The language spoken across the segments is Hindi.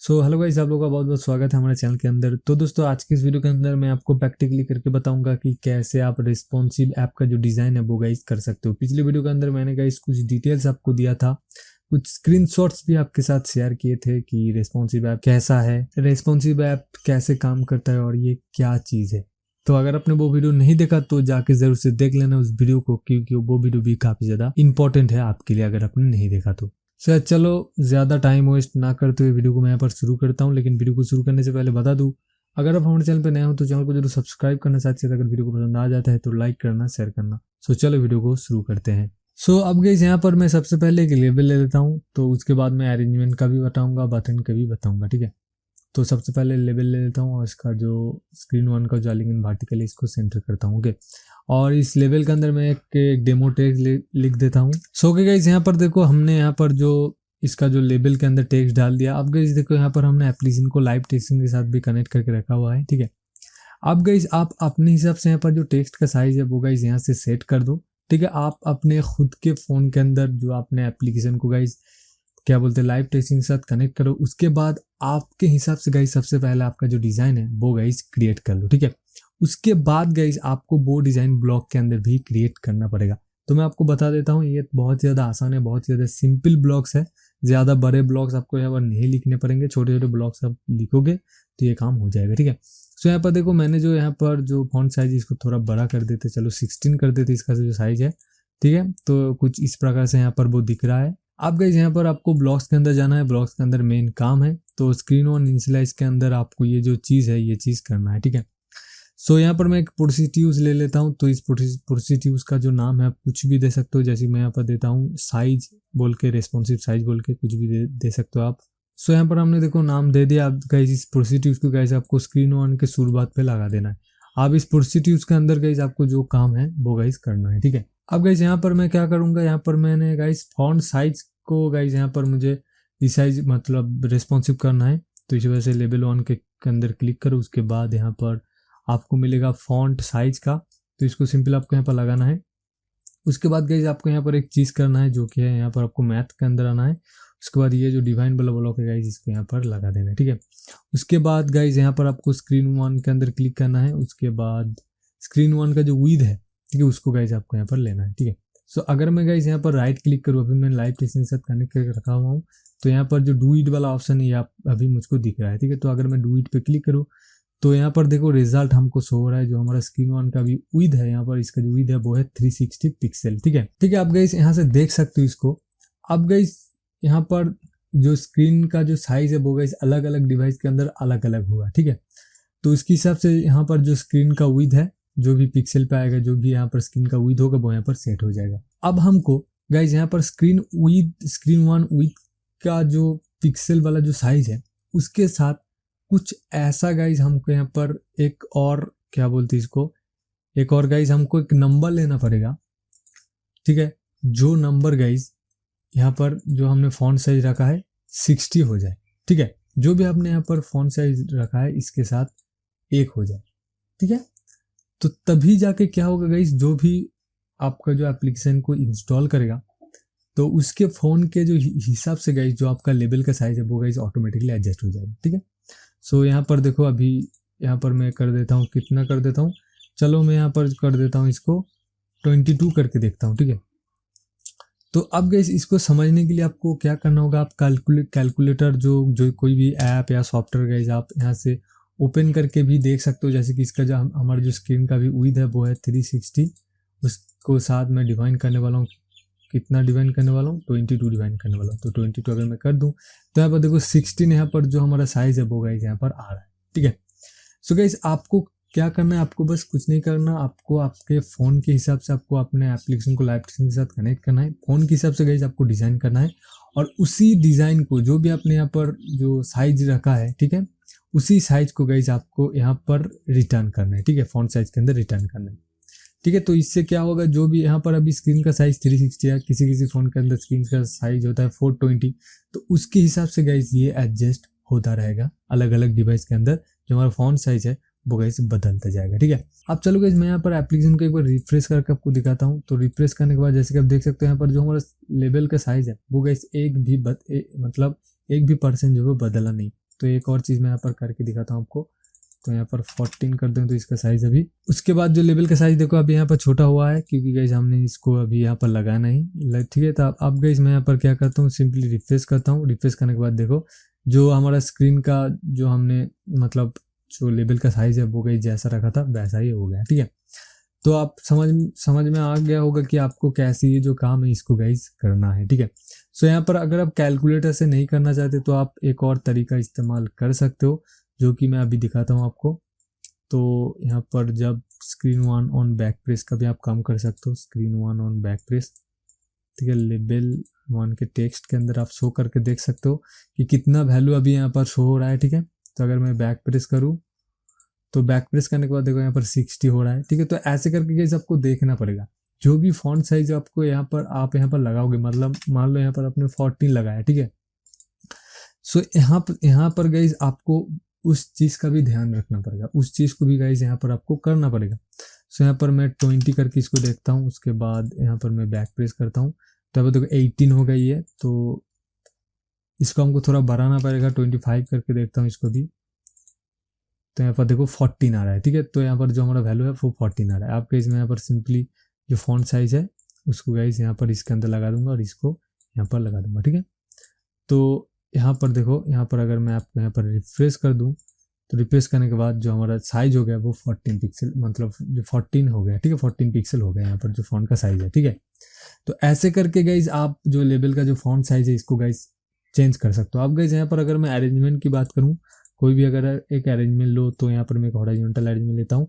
सो हेलो गाइस, आप लोगों का बहुत बहुत स्वागत है हमारे चैनल के अंदर। तो दोस्तों, आज की इस वीडियो के अंदर मैं आपको प्रैक्टिकली करके बताऊंगा कि कैसे आप रिस्पॉन्सिव ऐप का जो डिज़ाइन है वो गाइस कर सकते हो। पिछली वीडियो के अंदर मैंने गाइस कुछ डिटेल्स आपको दिया था, कुछ स्क्रीनशॉट्स भी आपके साथ शेयर किए थे कि रिस्पॉन्सिव ऐप कैसा है, रिस्पॉन्सिव ऐप कैसे काम करता है और ये क्या चीज़ है। तो अगर आपने वो वीडियो नहीं देखा तो जाके जरूर से देख लेना उस वीडियो को, क्योंकि वो वीडियो भी काफ़ी ज़्यादा इंपॉर्टेंट है आपके लिए अगर आपने नहीं देखा तो। सर चलो, ज़्यादा टाइम वेस्ट ना करते हुए वीडियो को मैं यहाँ पर शुरू करता हूँ। लेकिन वीडियो को शुरू करने से पहले बता दूँ, अगर आप हमारे चैनल पर नए हो तो चैनल को जरूर सब्सक्राइब करना, साथ ही साथ अगर वीडियो को पसंद आ जाता है तो लाइक करना, शेयर करना। सो चलो वीडियो को शुरू करते हैं। सो अब गाइस, यहाँ पर मैं सबसे पहले एक लेबल ले लेता हूँ, तो उसके बाद मैं अरेंजमेंट का भी बताऊँगा, बटन का भी बताऊँगा, ठीक है। तो सबसे पहले लेबल ले लेता हूँ और इसका जो स्क्रीन वन का जो एलिमेंट वर्टिकल है इसको सेंटर करता हूँ, ओके। और इस लेवल के अंदर मैं एक डेमो टेक्स्ट लिख देता हूँ। सो ओके गाइस, यहाँ पर देखो हमने यहाँ पर जो इसका जो लेबल के अंदर टेक्स्ट डाल दिया। अब गाइस देखो, यहाँ पर हमने एप्लीकेशन को लाइव टेक्स्टिंग के साथ भी कनेक्ट करके रखा हुआ है, ठीक है। अब गाइस आप अपने हिसाब से यहाँ पर जो टेक्स्ट का साइज है वो गाइस यहाँ से सेट कर दो, ठीक है। आप अपने खुद के फ़ोन के अंदर जो आपने एप्लीकेशन को गाइस क्या बोलते हैं लाइव टेस्टिंग के साथ कनेक्ट करो। उसके बाद आपके हिसाब से गाइस सबसे पहले आपका जो डिज़ाइन है वो गाइस क्रिएट कर लो, ठीक है। उसके बाद गाइस आपको वो डिज़ाइन ब्लॉक के अंदर भी क्रिएट करना पड़ेगा। तो मैं आपको बता देता हूँ, ये बहुत ज़्यादा आसान है, बहुत ज़्यादा सिंपल ब्लॉक्स है। ज़्यादा बड़े ब्लॉक्स आपको यहाँ पर नहीं लिखने पड़ेंगे, छोटे छोटे ब्लॉक्स आप लिखोगे तो ये काम हो जाएगा, ठीक है। सो यहाँ पर देखो, मैंने जो यहाँ पर जो फॉन्ट साइज इसको थोड़ा बड़ा कर देते, चलो 16 कर देते इसका जो साइज है, ठीक है। तो कुछ इस प्रकार से यहाँ पर वो दिख रहा है। अब गाइस यहाँ पर आपको ब्लॉक्स के अंदर जाना है, ब्लॉक्स के अंदर मेन काम है। तो स्क्रीन ऑन इनिशियलाइज के अंदर आपको ये जो चीज़ है ये चीज़ करना है, ठीक है। सो यहाँ पर मैं एक प्रोसीट्यूज ले लेता हूँ। तो इस प्रोसीट्यूज का जो नाम है आप कुछ भी दे सकते हो, जैसे मैं यहाँ पर देता हूँ साइज बोल के, रेस्पॉन्सिव साइज बोल के कुछ भी दे सकते हो आप। सो यहाँ पर हमने देखो नाम दे दिया। अब गाइस इस प्रोसीट्यूज को गाइस आपको स्क्रीन ऑन के शुरुआत पे लगा देना है। अब इस प्रोसीट्यूज के अंदर गाइस आपको जो काम है वो गाइस करना है, ठीक है। अब गाइस यहाँ पर मैं क्या करूँगा, यहाँ पर मैंने गाइस फॉन्ट साइज को गाइस यहाँ पर मुझे रिसाइज मतलब रिस्पॉन्सिव करना है। तो इस वजह से लेवल 1 के अंदर क्लिक करो। उसके बाद यहाँ पर आपको मिलेगा फॉन्ट साइज का, तो इसको सिंपल आपको यहाँ पर लगाना है। उसके बाद गाइस आपको यहाँ पर एक चीज़ करना है, जो कि है यहाँ पर आपको मैथ के अंदर आना है। उसके बाद ये जो डिवाइन वाला ब्लॉक है गाइस इसको यहाँ पर लगा देना है, ठीक है। उसके बाद गाइस यहाँ पर आपको स्क्रीन 1 के अंदर क्लिक करना है। उसके बाद स्क्रीन 1 का जो विड्थ है, ठीक है, उसको गाइस आपको यहाँ पर लेना है, ठीक है। सो अगर मैं गाइस यहाँ पर राइट क्लिक करूँ, अभी मैं लाइव टेस्टिंग के साथ कनेक्ट करके रखा हुआ हूँ, तो यहाँ पर जो डू इट वाला ऑप्शन है ये अभी मुझको दिख रहा है, ठीक है। तो अगर मैं डू इट पे क्लिक करूँ तो यहाँ पर देखो रिजल्ट हमको शो हो रहा है। जो हमारा स्क्रीन वन का भी विड्थ है, यहाँ पर इसका जो विड्थ है वो है 360 पिक्सल, ठीक है, ठीक है। आप गाइस यहाँ से देख सकते हो इसको। अब गाइस यहाँ पर जो स्क्रीन का जो साइज है वो गाइस अलग अलग डिवाइस के अंदर अलग अलग होगा, ठीक है। तो इसके हिसाब से यहाँ पर जो स्क्रीन का विड्थ है, जो भी पिक्सल पे आएगा, जो भी यहाँ पर स्क्रीन का विड्थ होगा वो यहाँ पर सेट हो जाएगा। अब हमको गाइस यहाँ पर स्क्रीन वन विड्थ का जो पिक्सल वाला जो साइज है उसके साथ कुछ ऐसा गाइस हमको यहाँ पर एक और क्या बोलते हैं इसको, एक और गाइस हमको एक नंबर लेना पड़ेगा, ठीक है। जो नंबर गाइस यहाँ पर जो हमने फॉन्ट साइज रखा है 60 हो जाए, ठीक है। जो भी आपने यहाँ पर फॉन्ट साइज रखा है इसके साथ 1 हो जाए, ठीक है। तो तभी जाके क्या होगा गाइस, जो भी आपका जो एप्लीकेशन को इंस्टॉल करेगा तो उसके फ़ोन के जो हिसाब से गाइस जो आपका लेवल का साइज है वो गाइस ऑटोमेटिकली एडजस्ट हो जाएगा, ठीक है। सो यहाँ पर देखो, अभी यहाँ पर मैं कर देता हूँ, कितना कर देता हूँ, चलो मैं यहाँ पर कर देता हूँ इसको 22 करके देखता हूँ, ठीक है। तो अब गाइस इसको समझने के लिए आपको क्या करना होगा, आप कैलकुलेटर जो कोई भी ऐप या सॉफ्टवेयर गाइस आप यहाँ से ओपन करके भी देख सकते हो। जैसे कि इसका जो हमारा जो स्क्रीन का भी विड्थ है वो है 360, उसको साथ में डिवाइन करने वाला हूँ। कितना डिवाइन करने वाला हूँ, 22 डिवाइन करने वाला हूँ। तो 22 अगर मैं कर दूँ तो यहाँ पर देखो 16 यहाँ पर जो हमारा साइज है वो गाइस यहाँ पर आ रहा है, ठीक है। सो गाइस आपको क्या करना है, आपको बस कुछ नहीं करना, आपको आपके फ़ोन के हिसाब से आपको अपने एप्लीकेशन को लाइव टेस्टिंग के साथ कनेक्ट करना है। फ़ोन के हिसाब से गाइस आपको डिज़ाइन करना है और उसी डिज़ाइन को जो भी आपने यहाँ पर जो साइज रखा है, ठीक है, उसी साइज को गाइस आपको यहाँ पर रिटर्न करना है, ठीक है। फॉन्ट साइज के अंदर रिटर्न करना है, ठीक है। तो इससे क्या होगा, जो भी यहाँ पर अभी स्क्रीन का साइज 360 है, किसी फ़ोन के अंदर स्क्रीन का साइज होता है 420, तो उसके हिसाब से गाइस ये एडजस्ट होता रहेगा अलग अलग डिवाइस के अंदर। जो हमारा फॉन्ट साइज है वो गाइस बदलता जाएगा, ठीक है। अब चलो गाइस मैं यहाँ पर एप्लीकेशन को एक बार रिफ्रेश करके आपको दिखाता हूँ। तो रिफ्रेश करने के बाद जैसे कि आप देख सकते हो यहाँ पर जो हमारा लेवल का साइज है वो गाइस एक भी % जो है बदला नहीं, तो एक और चीज़ मैं यहाँ पर करके दिखाता हूँ आपको। तो यहाँ पर 14 कर दें तो इसका साइज़ अभी, उसके बाद जो लेबल का साइज़ देखो अभी यहाँ पर छोटा हुआ है क्योंकि गाइज हमने इसको अभी यहाँ पर लगाया नहीं, ठीक है। तो अब गाइज मैं यहाँ पर क्या करता हूँ, सिंपली रिफ्रेश करता हूँ। रिफ्रेश करने के बाद देखो जो हमारा स्क्रीन का जो हमने मतलब जो लेबल का साइज़ है वो गाइज जैसा रखा था वैसा ही हो गया, ठीक है। तो आप समझ में आ गया होगा कि आपको कैसे ये जो काम है इसको गाइज करना है, ठीक है। सो यहाँ पर अगर आप कैलकुलेटर से नहीं करना चाहते तो आप एक और तरीका इस्तेमाल कर सकते हो, जो कि मैं अभी दिखाता हूँ आपको। तो यहाँ पर जब स्क्रीन 1 ऑन बैक प्रेस का भी आप काम कर सकते हो, स्क्रीन 1 ऑन बैक प्रेस, ठीक है। लेबल 1 के टेक्स्ट के अंदर आप शो करके देख सकते हो कि कितना वैल्यू अभी यहाँ पर शो हो रहा है, ठीक है। तो अगर मैं बैक प्रेस करूँ तो बैक प्रेस करने के बाद देखो यहाँ पर 60 हो रहा है, ठीक है। तो ऐसे करके गाइस आपको देखना पड़ेगा जो भी फॉन्ट साइज आपको यहाँ पर आप यहाँ पर लगाओगे, मतलब मान लो यहाँ पर आपने 14 लगाया, ठीक है। सो यहाँ पर गाइस आपको उस चीज़ का भी ध्यान रखना पड़ेगा, उस चीज़ को भी गाइस यहाँ पर आपको करना पड़ेगा। सो यहाँ पर मैं 20 करके इसको देखता हूँ, उसके बाद यहाँ पर मैं बैक प्रेस करता हूँ तो अब देखो 18 हो गई है, तो इसको हमको थोड़ा बढ़ाना पड़ेगा। 25 करके देखता हूँ इसको भी, तो यहाँ पर देखो 14 आ रहा है, ठीक है। तो यहाँ पर जो हमारा वैल्यू है वो 14 आ रहा है। आप गाइस मैं यहाँ पर सिंपली जो फॉन्ट साइज है उसको गाइस यहाँ पर इसके अंदर लगा दूंगा और इसको यहाँ पर लगा दूंगा, ठीक है। तो यहाँ पर देखो, यहाँ पर अगर मैं आपको यहाँ पर रिफ्रेश कर दूँ तो रिफ्रेश करने के बाद जो हमारा साइज हो गया वो 14 पिक्सल, मतलब जो 14 हो गया, ठीक है। 14 पिक्सल हो गया यहाँ पर जो फॉन्ट का साइज है, ठीक है। तो ऐसे करके गाइस आप जो लेबल का जो फॉन्ट साइज है इसको गाइस चेंज कर सकते हो। अब गाइस यहाँ पर अगर मैं अरेंजमेंट की बात करूँ, कोई भी अगर एक अरेंजमेंट लो तो यहाँ पर मैं एक हॉरिजॉन्टल अरेंजमेंट लेता हूँ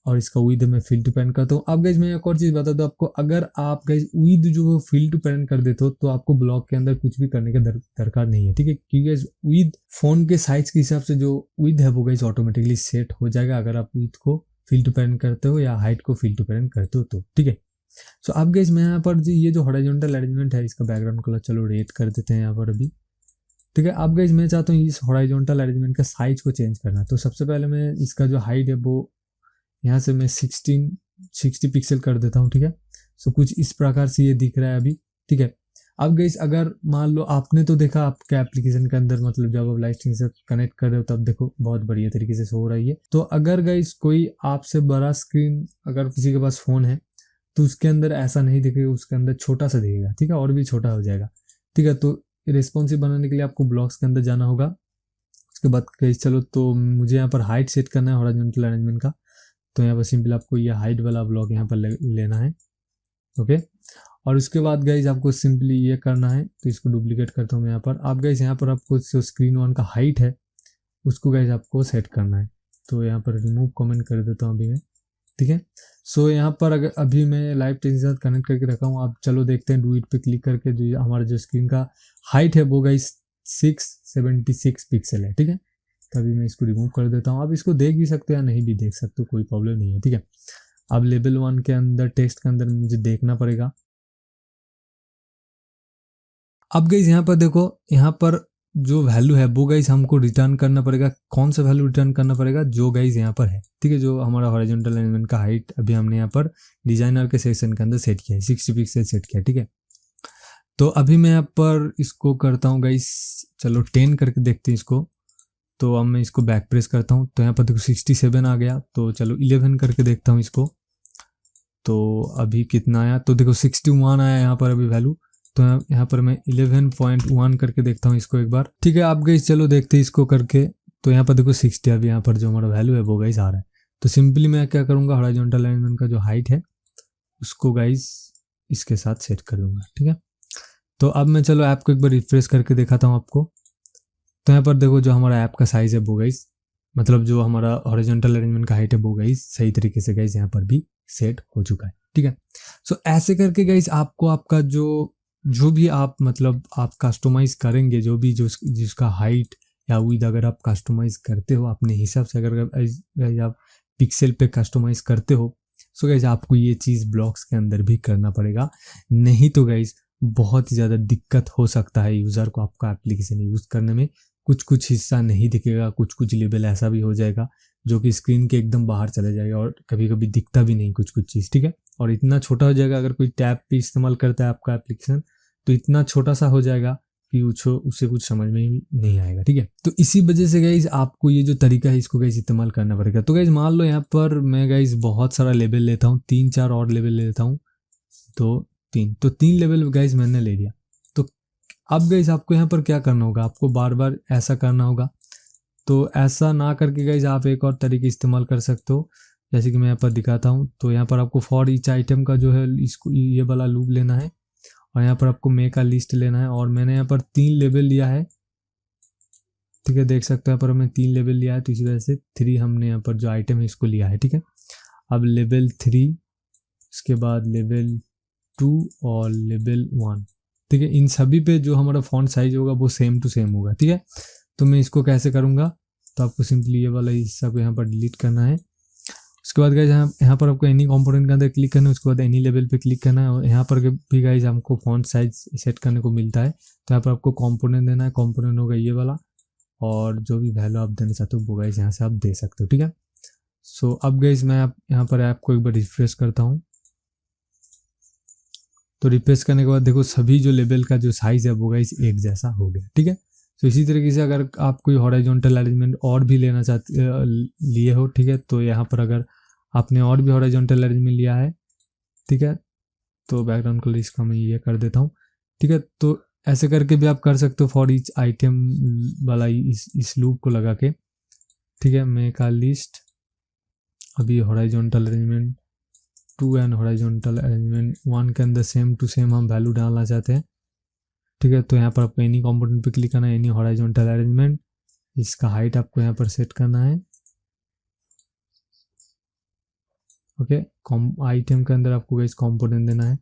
और इसका विड्थ में फिल टू पैरेंट करता हूँ। अब गाइस मैं एक और चीज़ बता दूँ आपको, अगर आप गाइस विड्थ जो फिल टू पैरेंट कर देते हो तो आपको ब्लॉक के अंदर कुछ भी करने का दरकार नहीं है, ठीक है। क्योंकि गाइस विड्थ फोन के साइज के हिसाब से जो विड्थ है वो गाइस ऑटोमेटिकली सेट हो जाएगा अगर आप विड्थ को फिल टू पैरेंट करते हो या हाइट को फिल टू पैरेंट करते हो तो, ठीक है। सो अब गाइस मैं यहाँ पर ये जो हॉरिजॉन्टल अरेंजमेंट है इसका बैकग्राउंड कलर चलो रेड कर देते हैं यहाँ पर अभी, ठीक है। अब गाइस मैं चाहता हूँ इस हॉरिजॉन्टल अरेंजमेंट का साइज को चेंज करना, तो सबसे पहले मैं इसका जो हाइट है वो यहाँ से मैं 60 पिक्सल कर देता हूँ, ठीक है। सो कुछ इस प्रकार से ये दिख रहा है अभी, ठीक है। अब गाइस अगर मान लो आपने तो देखा आपके एप्लीकेशन के अंदर, मतलब जब आप लाइव स्ट्रीम से कनेक्ट कर रहे हो तब देखो बहुत बढ़िया तरीके से हो रही है। तो अगर गाइस कोई आपसे बड़ा स्क्रीन अगर किसी के पास फ़ोन है तो उसके अंदर ऐसा नहीं दिखेगा, उसके अंदर छोटा सा दिखेगा, ठीक है, और भी छोटा हो जाएगा, ठीक है। तो रिस्पॉन्सिव बनाने के लिए आपको ब्लॉक्स के अंदर जाना होगा। उसके बाद गाइस चलो, तो मुझे यहाँ पर हाइट सेट करना है हॉरिजॉन्टल अरेंजमेंट का, तो यहाँ पर सिंपल आपको ये हाइट वाला ब्लॉक यहाँ पर लेना है, ओके। और उसके बाद गाइज आपको सिंपली ये करना है, तो इसको डुप्लीकेट करता हूँ मैं यहाँ पर। आप गाइज यहाँ पर आपको जो स्क्रीन 1 का हाइट है उसको गाइज आपको सेट करना है, तो यहाँ पर रिमूव कमेंट कर देता हूँ अभी मैं, ठीक है। सो यहाँ पर अगर अभी मैं लाइव टेक्स्ट के साथ कनेक्ट करके रखा हूँ, आप चलो देखते हैं डू इट पे क्लिक करके जो हमारा जो स्क्रीन का हाइट है वो गाइज 676 पिक्सल है, ठीक है। तभी मैं इसको रिमूव कर देता हूँ। आप इसको देख भी सकते हो या नहीं भी देख सकते हो, कोई प्रॉब्लम नहीं है, ठीक है। अब लेवल 1 के अंदर टेक्स्ट के अंदर मुझे देखना पड़ेगा। अब गाइस यहाँ पर देखो, यहाँ पर जो वैल्यू है वो गाइस हमको रिटर्न करना पड़ेगा। कौन सा वैल्यू रिटर्न करना पड़ेगा? जो गाइस यहाँ पर है, ठीक है, जो हमारा हॉरिजॉन्टल अरेंजमेंट का हाइट अभी हमने यहाँ पर डिजाइनर के सेक्शन के अंदर सेट किया है, 60 पिक्सल सेट किया है, ठीक है। तो अभी मैं यहाँ पर इसको करता हूँ गाइस, चलो 10 करके देखते हैं इसको। तो अब मैं इसको बैक प्रेस करता हूँ तो यहाँ पर देखो 67 आ गया। तो चलो 11 करके देखता हूँ इसको, तो अभी कितना आया? तो देखो 61 आया यहाँ पर अभी वैल्यू। तो यहाँ पर मैं 11.1 करके देखता हूँ इसको एक बार, ठीक है। आप गाइस चलो देखते हैं इसको करके। तो यहाँ पर देखो 60 अभी यहाँ पर जो हमारा वैल्यू है वो गाइस आ रहा है। तो सिंपली मैं क्या करूँगा, हॉरिजॉन्टल अलाइनमेंट का जो हाइट है उसको गाइस इसके साथ सेट कर दूंगा, ठीक है। तो अब मैं चलो ऐप को एक बार रिफ्रेश करके दिखाता हूँ आपको। तो यहाँ पर देखो जो हमारा ऐप का साइज है वो गाइस, मतलब जो हमारा हॉरिजॉन्टल अरेंजमेंट का हाइट है वो गाइस सही तरीके से गाइस यहाँ पर भी सेट हो चुका है, ठीक है। सो ऐसे करके गाइस आपको आपका जो भी आप मतलब आप कस्टमाइज करेंगे, जो भी जिसका हाइट या विड्थ अगर आप कस्टमाइज करते हो अपने हिसाब से, अगर आप पिक्सल पे कस्टमाइज करते हो, सो गाइस आपको ये चीज़ ब्लॉक्स के अंदर भी करना पड़ेगा। नहीं तो गाइस बहुत ही ज़्यादा दिक्कत हो सकता है यूज़र को आपका एप्लीकेशन यूज़ करने में। कुछ हिस्सा नहीं दिखेगा, कुछ लेवल ऐसा भी हो जाएगा जो कि स्क्रीन के एकदम बाहर चले जाएगा और कभी कभी दिखता भी नहीं कुछ चीज़, ठीक है। और इतना छोटा हो जाएगा, अगर कोई टैब पे इस्तेमाल करता है आपका एप्लीकेशन तो इतना छोटा सा हो जाएगा कि उससे कुछ समझ में ही नहीं आएगा। ठीक है, तो इसी वजह से गाइज आपको ये जो तरीका है इसको गाइज इस्तेमाल करना पड़ेगा। तो गाइज मान लो यहाँ पर मैं गाइज बहुत सारा लेवल लेता हूँ, 3-4 और लेवल लेता हूँ, 2-3, तो 3 लेवल गाइज मैंने ले लिया। तो अब गाइज आपको यहाँ पर क्या करना होगा, आपको बार बार ऐसा करना होगा। तो ऐसा ना करके गाइज आप एक और तरीके इस्तेमाल कर सकते हो, जैसे कि मैं यहाँ पर दिखाता हूँ। तो यहाँ पर आपको फॉर ईच आइटम का जो है इसको ये वाला लूप लेना है, और यहाँ पर आपको मेक का लिस्ट लेना है। और मैंने यहाँ पर 3 लेवल लिया है, ठीक है, देख सकते हो यहाँ पर हमने 3 लेवल लिया है, तो इसी वजह से 3 हमने यहाँ पर जो आइटम है इसको लिया है। ठीक है, अब लेवल 3, इसके बाद लेवल 2 और लेवल 1। ठीक है, इन सभी पे जो हमारा फॉन्ट साइज होगा वो सेम टू सेम होगा। ठीक है, तो मैं इसको कैसे करूँगा, तो आपको सिंपली ये वाला हिस्सा को यहाँ पर डिलीट करना है। उसके बाद गाइज यहाँ पर आपको एनी कंपोनेंट के अंदर क्लिक करना है, उसके बाद एनी लेवल पे क्लिक करना है, और यहाँ पर भी गाइज हमको फॉन्ट साइज सेट करने को मिलता है। तो यहाँ पर आपको कंपोनेंट देना है, कंपोनेंट होगा ये वाला, और जो भी वैल्यू आप देना चाहते हो वो गाइज यहाँ से आप दे सकते हो। ठीक है, सो अब गाइज मैं यहाँ पर ऐप को एक बार रिफ्रेश करता हूँ। तो रिफ्रेश करने के बाद देखो सभी जो लेवल का जो साइज है वो गाइज एक जैसा हो गया। ठीक है, तो इसी तरीके से अगर आप कोई हॉरिजॉन्टल अरेंजमेंट और भी लेना चाहते लिए हो, ठीक है, तो यहाँ पर अगर आपने और भी हॉरिजॉन्टल अरेंजमेंट लिया है, ठीक है, तो बैकग्राउंड कलर इसका मैं ये कर देता हूँ। ठीक है, तो ऐसे करके भी आप कर सकते हो फॉर ईच आइटम वाला इस लूप को लगा के। ठीक है, मेक का लिस्ट, अभी horizontal arrangement 2 and horizontal arrangement 1 के अंदर सेम टू सेम हम वैल्यू डालना चाहते हैं। ठीक है, तो यहाँ पर आपको एनी कंपोनेंट पे क्लिक करना है, एनी हॉरिजॉन्टल अरेंजमेंट, इसका हाइट आपको यहाँ पर सेट करना है। ओके, आइटम के अंदर आपको गाइस कंपोनेंट देना है,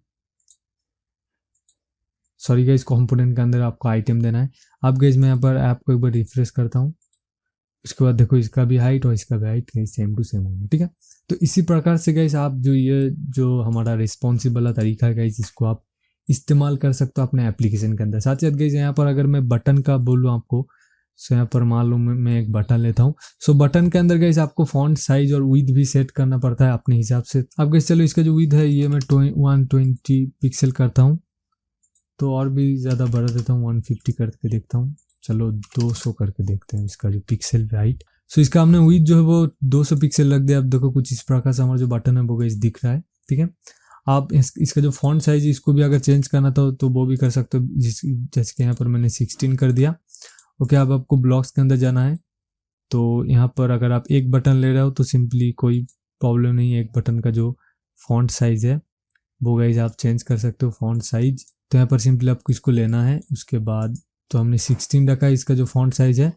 सॉरी गाइस कंपोनेंट के अंदर आपको आइटम देना है। अब गाइस मैं यहाँ पर ऐप को एक बार रिफ्रेश करता हूँ, उसके बाद देखो इसका भी हाइट और इसका भी हाइट सेम टू सेम होंगे। ठीक है, तो इसी प्रकार से गाइस आप जो हमारा रिस्पॉन्सिव वाला तरीका है गाइस, इसको आप इस्तेमाल कर सकते हो अपने एप्लीकेशन के अंदर। साथ ही साथ गाइस यहाँ पर अगर मैं बटन का बोलूँ आपको, सो यहाँ पर मान लो मैं एक बटन लेता हूँ। सो बटन के अंदर गाइस आपको फॉन्ट साइज और विड्थ भी सेट करना पड़ता है अपने हिसाब से। अब गाइस चलो इसका जो विड्थ है ये मैं 120 पिक्सल करता हूँ, तो और भी ज़्यादा बढ़ा देता हूँ, 150 करके देखता हूँ। चलो 200 करके देखते हैं इसका जो पिक्सल हाइट। सो इसका हमने विड्थ जो है वो 200 पिक्सल रख दिया। अब देखो कुछ इस प्रकार से हमारा जो बटन है वो गाइस दिख रहा है। ठीक है, आप इसका जो फॉन्ट साइज है इसको भी अगर चेंज करना था तो वो भी कर सकते हो, जैसे कि यहाँ पर मैंने 16 कर दिया। ओके, अब आपको ब्लॉक्स के अंदर जाना है। तो यहाँ पर अगर आप एक बटन ले रहे हो तो सिंपली कोई प्रॉब्लम नहीं है, एक बटन का जो फॉन्ट साइज है वो गाइस आप चेंज कर सकते हो फॉन्ट साइज। तो यहाँ पर सिंपली आपको इसको लेना है, उसके बाद तो हमने 16 रखा है इसका जो फॉन्ट साइज है,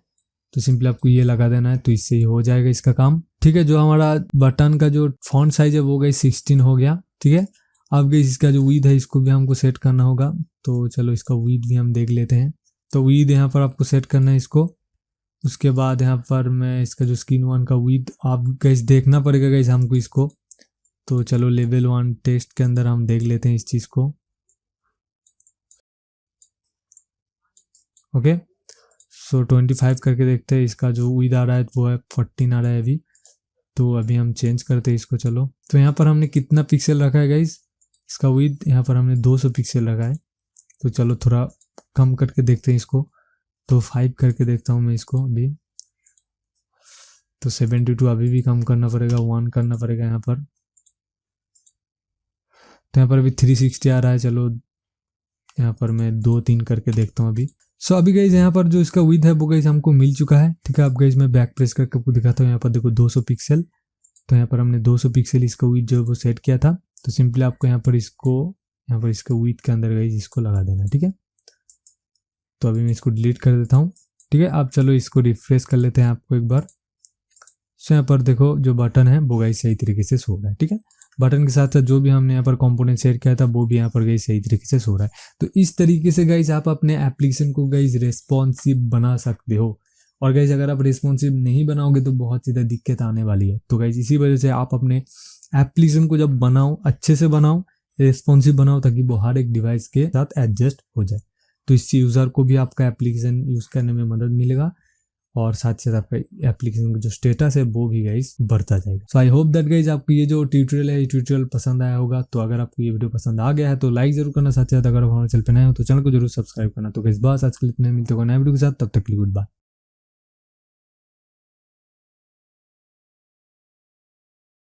तो सिंपली आपको ये लगा देना है, तो इससे ही हो जाएगा इसका काम। ठीक है, जो हमारा बटन का जो फॉन्ट साइज है वो गाइस 16 हो गया। ठीक है, अब गाइस इसका जो विड्थ है इसको भी हमको सेट करना होगा। तो चलो इसका विड्थ भी हम देख लेते हैं। तो विड्थ यहाँ पर आपको सेट करना है इसको। उसके बाद यहाँ पर मैं इसका जो स्क्रीन 1 का विड्थ आप गाइस देखना पड़ेगा गाइस हमको इसको। तो चलो लेवल 1 टेस्ट के अंदर हम देख लेते हैं इस चीज़ को। ओके, सो 25 करके देखते हैं, इसका जो विड्थ आ रहा है वो है 14 आ रहा है अभी। तो अभी हम चेंज करते हैं इसको। चलो, तो यहाँ पर हमने कितना पिक्सल रखा है गाइस, इसका विड्थ यहाँ पर हमने 200 पिक्सल रखा है। तो चलो थोड़ा कम करके देखते हैं इसको। तो 5 करके देखता हूँ मैं इसको अभी। तो 72 अभी भी कम करना पड़ेगा, 1 करना पड़ेगा यहाँ पर। तो यहाँ पर अभी 360 आ रहा है। चलो यहाँ पर मैं 2-3 करके देखता हूँ अभी। सो अभी गाइस यहाँ पर जो इसका विड्थ है वो गाइस हमको मिल चुका है। ठीक है, अब गाइस मैं बैक प्रेस करके आपको दिखाता हूँ। यहाँ पर देखो 200 पिक्सल, तो यहाँ पर हमने 200 पिक्सल इसका विड्थ जो है वो सेट किया था। तो सिंपली आपको यहाँ पर इसके विड्थ के अंदर गाइस इसको लगा देना है। ठीक है, तो अभी मैं इसको डिलीट कर देता हूँ। ठीक है, अब चलो इसको रिफ्रेश कर लेते हैं आपको एक बार। सो यहाँ पर देखो जो बटन है वो गाइस सही तरीके से सो रहा है। ठीक है, बटन के साथ साथ जो भी हमने यहाँ पर कंपोनेंट शेयर किया था वो भी यहाँ पर गाइस सही तरीके से सो रहा है। तो इस तरीके से गाइस आप अपने एप्लीकेशन को गाइस रेस्पॉन्सिव बना सकते हो। और गाइस अगर आप रेस्पॉन्सिव नहीं बनाओगे तो बहुत ज़्यादा दिक्कत आने वाली है। तो गाइस इसी वजह से आप अपने एप्लीकेशन को जब बनाओ अच्छे से बनाओ, रेस्पॉन्सिव बनाओ, ताकि वो हर एक डिवाइस के साथ एडजस्ट हो जाए। तो इससे यूज़र को भी आपका एप्लीकेशन यूज़ करने में मदद मिलेगा और साथ ही साथ आपका एप्लीकेशन का जो स्टेटस है वो भी गाइस बढ़ता जाएगा। सो आई होप दैट गाइस आपको ये जो ट्यूटोरियल है ये ट्यूटोरियल पसंद आया होगा। तो अगर आपको ये वीडियो पसंद आ गया है तो लाइक जरूर करना, साथ ही साथ अगर हमारे चैनल पे नए हो तो चैनल को जरूर सब्सक्राइब करना। तो गाइस बस आज के लिए इतना, मिलते हैं नए वीडियो के साथ, तब तक के लिए गुड बाय।